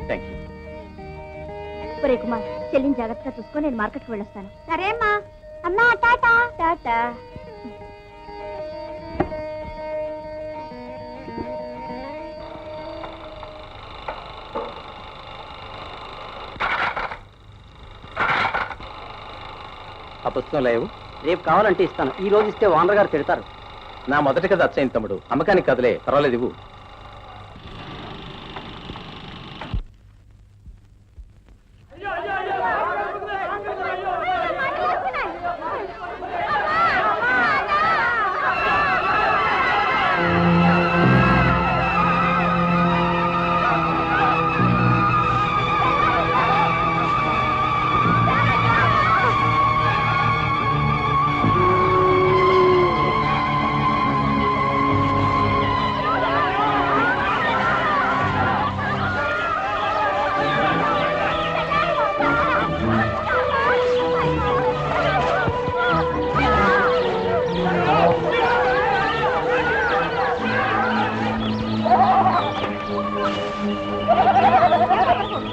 Thank you. ఒరే కుమార్, చెల్లిని జాగ్రత్తగా చూసుకొని నేను మార్కెట్కి వెళ్ళొస్తాను. సరే అమ్మా. అమ్మా టాటా. టాటా. ఆ పుస్తకం లేవు. రేపు కావాలంటే ఇస్తాను. ఈ రోజు ఇస్తే ఓనర్ గారు తిడతారు. నా మొదటి కథ అచ్చయింది తమ్ముడు, అమ్మకానికి కదలే, పర్వాలేదు ఇవ్వు.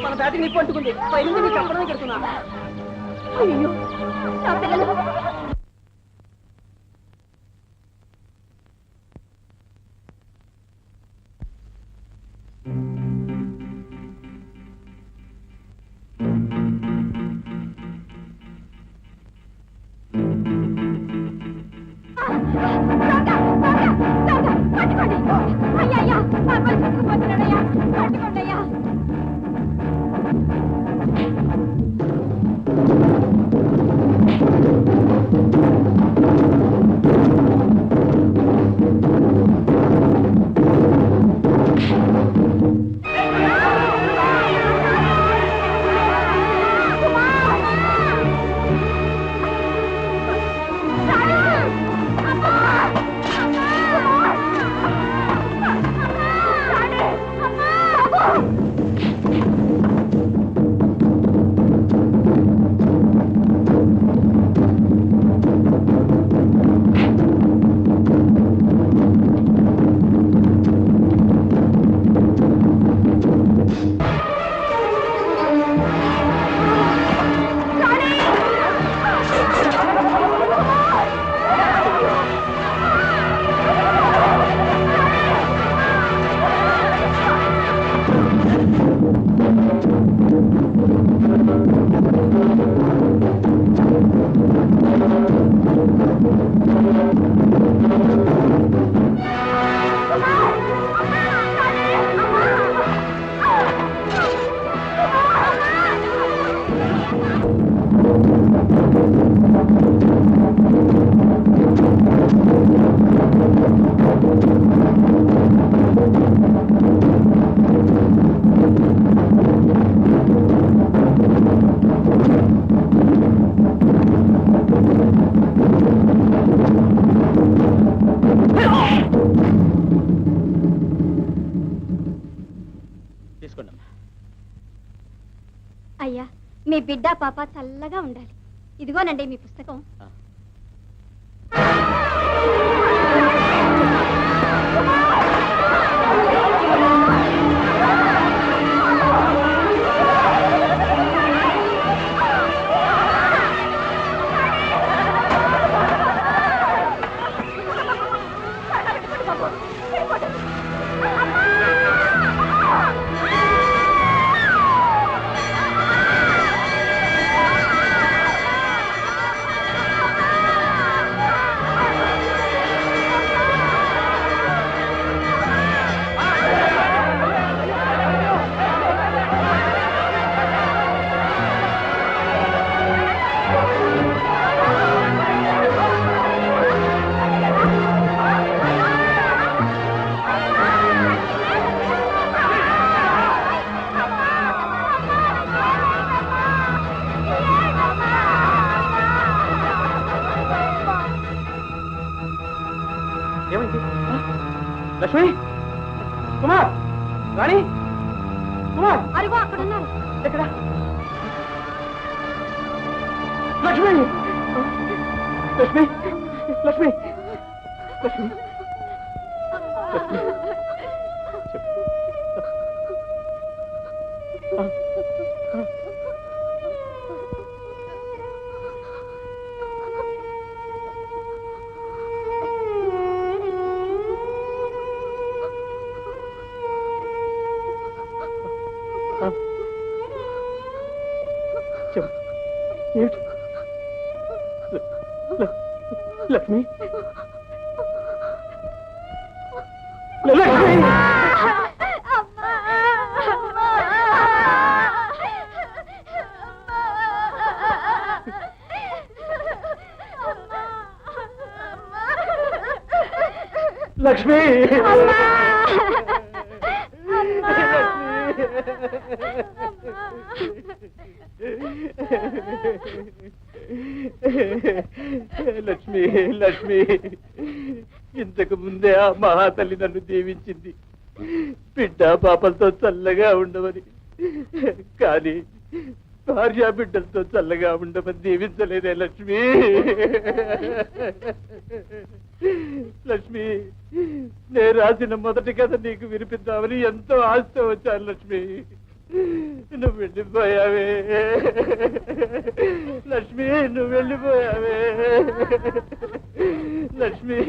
మన బ్యాటికి నిప్పు అంటుకుంది. పైన నీకు చెప్పడం కడుతున్నా. అయ్యో నా పిల్లలు. అయ్యా పట్టుకోండి. అయ్యా అయ్యా, మీ బిడ్డ పాప చల్లగా ఉండాలి. ఇదిగోనండి మీ పుస్తకం. లక్ష్మి, కుమార్, రాణి, కుమార్, అరుగో అక్కడ ఉన్నారు. ఎక్కడ? లక్ష్మి, లక్ష్మి, లక్ష్మి, లక్ష్మి, ఏమిటి? లక్ష్మి లక్ష్మి లక్ష్మి లక్ష్మి లక్ష్మి ఇంతకు ముందే ఆ మహాతల్లి నన్ను దీవించింది బిడ్డ పాపలతో చల్లగా ఉండమని. కానీ భార్య బిడ్డలతో చల్లగా ఉండమని దీవించలేదే లక్ష్మి. లక్ష్మి, నేను రాసిన మొదటి కథ నీకు వినిపిద్దామని ఎంతో ఆశతో వచ్చాను లక్ష్మి. నువ్వు వెళ్ళిపోయావే లక్ష్మి, నువ్వు వెళ్ళిపోయావే లక్ష్మి.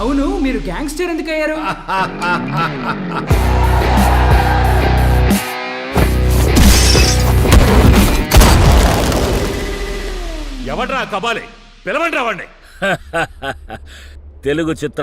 అవును, మీరు గ్యాంగ్స్టర్ ఎందుకు అయ్యారు? ఎవడ్రా కబాలి, పిలవండి రావండి. తెలుగు చిత్ర